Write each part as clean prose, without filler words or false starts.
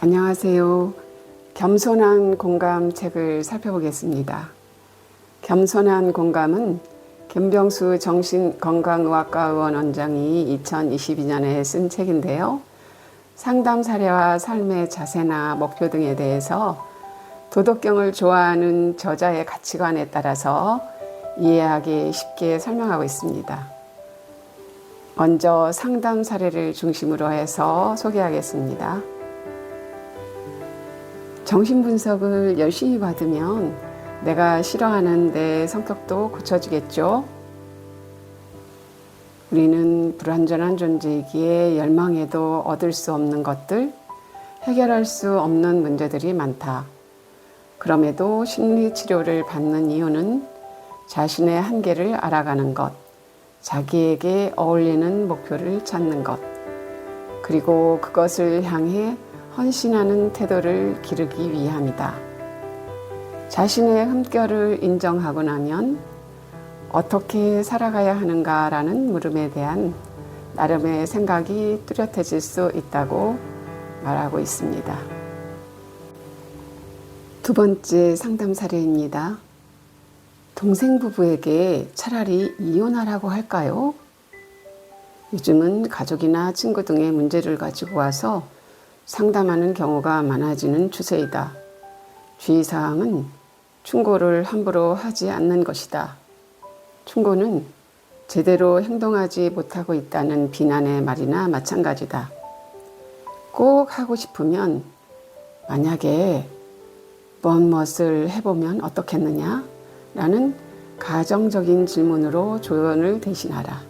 안녕하세요. 겸손한 공감 책을 살펴보겠습니다. 겸손한 공감은 김병수 정신건강의학과 의원 원장이 2022년에 쓴 책인데요. 상담 사례와 삶의 자세나 목표 등에 대해서 도덕경을 좋아하는 저자의 가치관에 따라서 이해하기 쉽게 설명하고 있습니다. 먼저 상담 사례를 중심으로 해서 소개하겠습니다. 정신분석을 열심히 받으면 내가 싫어하는 내 성격도 고쳐지겠죠? 우리는 불완전한 존재이기에 열망해도 얻을 수 없는 것들, 해결할 수 없는 문제들이 많다. 그럼에도 심리치료를 받는 이유는 자신의 한계를 알아가는 것, 자기에게 어울리는 목표를 찾는 것, 그리고 그것을 향해 헌신하는 태도를 기르기 위함이다. 자신의 흠결을 인정하고 나면 어떻게 살아가야 하는가라는 물음에 대한 나름의 생각이 뚜렷해질 수 있다고 말하고 있습니다. 두 번째 상담 사례입니다. 동생 부부에게 차라리 이혼하라고 할까요? 요즘은 가족이나 친구 등의 문제를 가지고 와서 상담하는 경우가 많아지는 추세이다. 주의사항은 충고를 함부로 하지 않는 것이다. 충고는 제대로 행동하지 못하고 있다는 비난의 말이나 마찬가지다. 꼭 하고 싶으면 만약에 무엇을 해보면 어떻겠느냐? 라는 가정적인 질문으로 조언을 대신하라.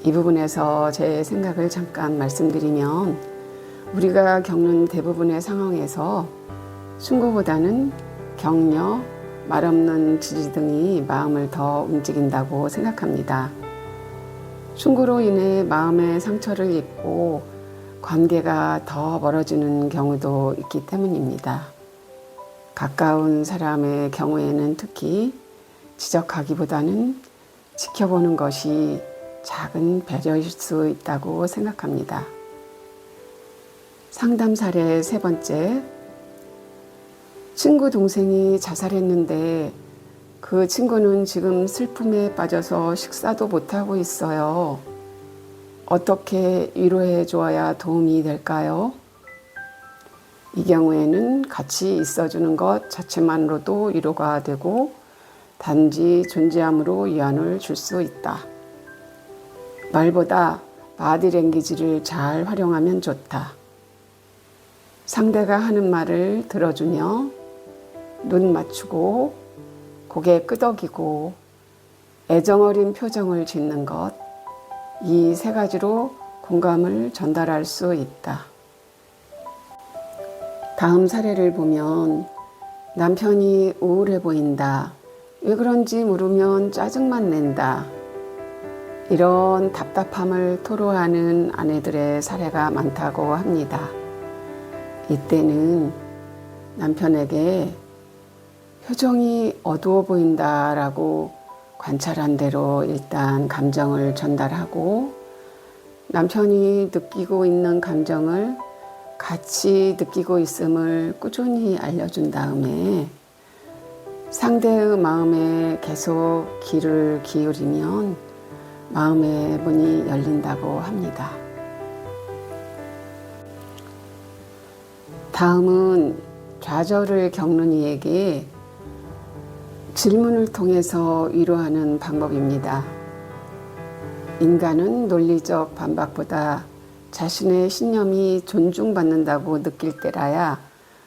이 부분에서 제 생각을 잠깐 말씀드리면 우리가 겪는 대부분의 상황에서 충고보다는 격려, 말없는 지지 등이 마음을 더 움직인다고 생각합니다. 충고로 인해 마음의 상처를 입고 관계가 더 멀어지는 경우도 있기 때문입니다. 가까운 사람의 경우에는 특히 지적하기보다는 지켜보는 것이 작은 배려일 수 있다고 생각합니다. 상담 사례 세 번째, 친구 동생이 자살했는데 그 친구는 지금 슬픔에 빠져서 식사도 못하고 있어요. 어떻게 위로해 주어야 도움이 될까요? 이 경우에는 같이 있어주는 것 자체만으로도 위로가 되고 단지 존재함으로 위안을 줄 수 있다. 말보다 바디랭귀지를 잘 활용하면 좋다. 상대가 하는 말을 들어주며 눈 맞추고 고개 끄덕이고 애정어린 표정을 짓는 것, 이 세 가지로 공감을 전달할 수 있다. 다음 사례를 보면 남편이 우울해 보인다. 왜 그런지 물으면 짜증만 낸다. 이런 답답함을 토로하는 아내들의 사례가 많다고 합니다. 이때는 남편에게 표정이 어두워 보인다라고 관찰한 대로 일단 감정을 전달하고 남편이 느끼고 있는 감정을 같이 느끼고 있음을 꾸준히 알려준 다음에 상대의 마음에 계속 귀를 기울이면 마음의 문이 열린다고 합니다. 다음은 좌절을 겪는 이에게 질문을 통해서 위로하는 방법입니다. 인간은 논리적 반박보다 자신의 신념이 존중받는다고 느낄 때라야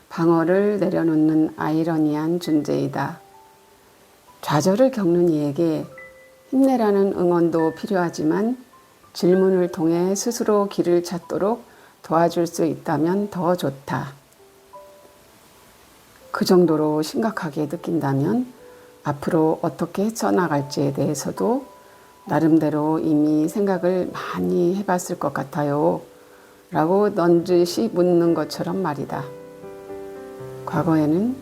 방어를 내려놓는 아이러니한 존재이다. 좌절을 겪는 이에게 힘내라는 응원도 필요하지만 질문을 통해 스스로 길을 찾도록 도와줄 수 있다면 더 좋다. 그 정도로 심각하게 느낀다면 앞으로 어떻게 헤쳐나갈지에 대해서도 나름대로 이미 생각을 많이 해봤을 것 같아요. 라고 넌지시 묻는 것처럼 말이다. 과거에는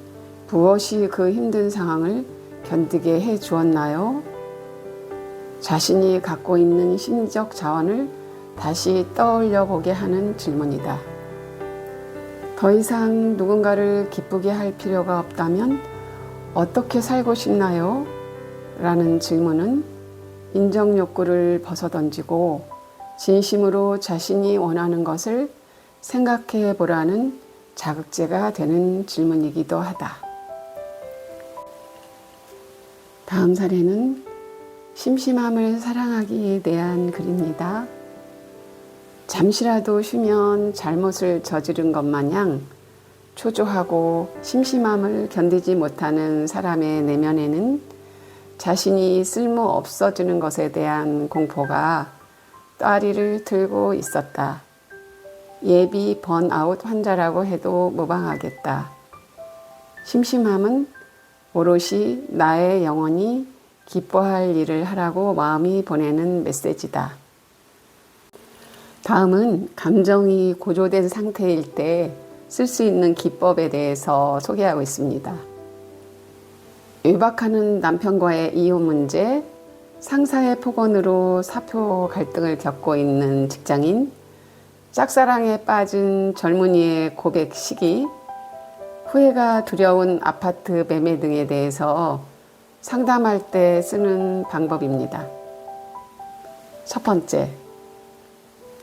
무엇이 그 힘든 상황을 견디게 해 주었나요? 자신이 갖고 있는 심리적 자원을 다시 떠올려 보게 하는 질문이다. 더 이상 누군가를 기쁘게 할 필요가 없다면 어떻게 살고 싶나요? 라는 질문은 인정 욕구를 벗어던지고 진심으로 자신이 원하는 것을 생각해 보라는 자극제가 되는 질문이기도 하다. 다음 사례는 심심함을 사랑하기에 대한 글입니다. 잠시라도 쉬면 잘못을 저지른 것 마냥 초조하고 심심함을 견디지 못하는 사람의 내면에는 자신이 쓸모 없어지는 것에 대한 공포가 따리를 들고 있었다. 예비 번아웃 환자라고 해도 무방하겠다. 심심함은 오롯이 나의 영혼이 기뻐할 일을 하라고 마음이 보내는 메시지다. 다음은 감정이 고조된 상태일 때 쓸 수 있는 기법에 대해서 소개하고 있습니다. 외박하는 남편과의 이혼 문제, 상사의 폭언으로 사표 갈등을 겪고 있는 직장인, 짝사랑에 빠진 젊은이의 고백 시기, 후회가 두려운 아파트 매매 등에 대해서 상담할 때 쓰는 방법입니다. 첫 번째,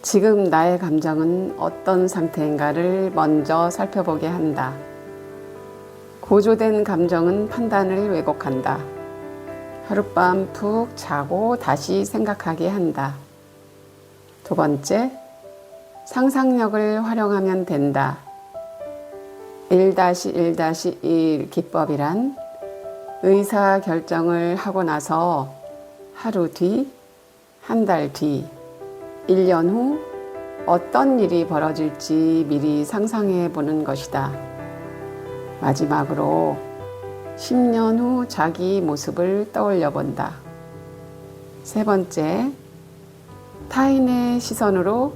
지금 나의 감정은 어떤 상태인가를 먼저 살펴보게 한다. 고조된 감정은 판단을 왜곡한다. 하룻밤 푹 자고 다시 생각하게 한다. 두 번째, 상상력을 활용하면 된다. 1-1-1 기법이란 의사결정을 하고 나서 하루 뒤, 한 달 뒤, 1년 후 어떤 일이 벌어질지 미리 상상해 보는 것이다. 마지막으로 10년 후 자기 모습을 떠올려 본다. 세 번째, 타인의 시선으로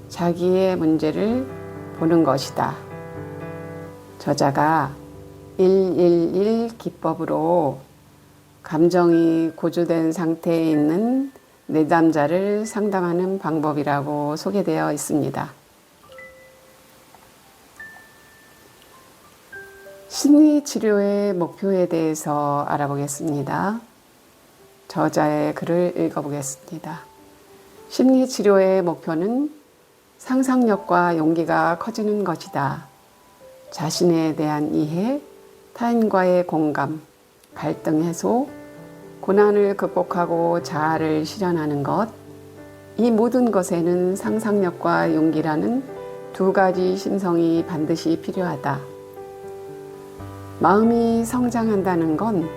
자기의 문제를 보는 것이다. 저자가 111 기법으로 감정이 고조된 상태에 있는 내담자를 상담하는 방법이라고 소개되어 있습니다. 심리치료의 목표에 대해서 알아보겠습니다. 저자의 글을 읽어보겠습니다. 심리치료의 목표는 상상력과 용기가 커지는 것이다. 자신에 대한 이해, 타인과의 공감, 갈등 해소, 고난을 극복하고 자아를 실현하는 것, 이 모든 것에는 상상력과 용기라는 두 가지 심성이 반드시 필요하다. 마음이 성장한다는 건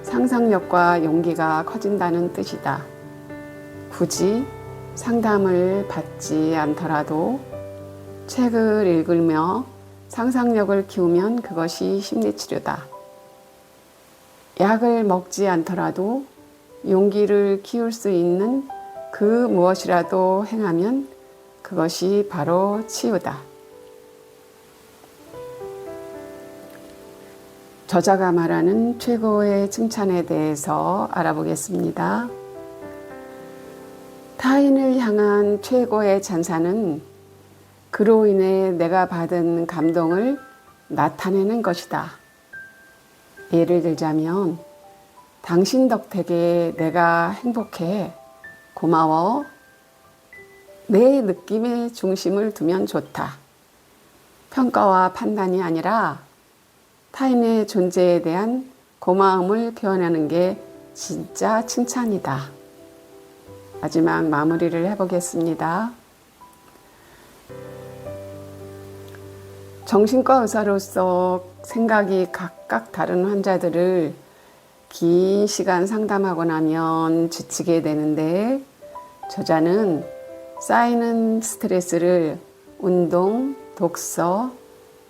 상상력과 용기가 커진다는 뜻이다. 굳이 상담을 받지 않더라도 책을 읽으며 상상력을 키우면 그것이 심리치료다. 약을 먹지 않더라도 용기를 키울 수 있는 그 무엇이라도 행하면 그것이 바로 치유다. 저자가 말하는 최고의 칭찬에 대해서 알아보겠습니다. 타인을 향한 최고의 찬사는 그로 인해 내가 받은 감동을 나타내는 것이다. 예를 들자면, 당신 덕택에 내가 행복해, 고마워, 내 느낌의 중심을 두면 좋다. 평가와 판단이 아니라 타인의 존재에 대한 고마움을 표현하는 게 진짜 칭찬이다. 마지막 마무리를 해보겠습니다. 정신과 의사로서 생각이 각각 다른 환자들을 긴 시간 상담하고 나면 지치게 되는데, 저자는 쌓이는 스트레스를 운동, 독서,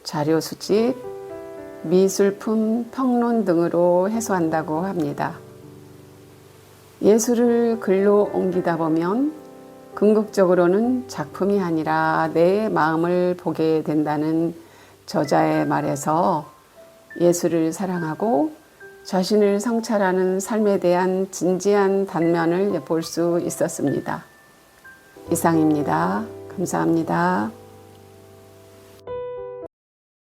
자료 수집, 미술품, 평론 등으로 해소한다고 합니다. 예술을 글로 옮기다 보면 궁극적으로는 작품이 아니라 내 마음을 보게 된다는 저자의 말에서 예술을 사랑하고 자신을 성찰하는 삶에 대한 진지한 단면을 볼 수 있었습니다. 이상입니다. 감사합니다.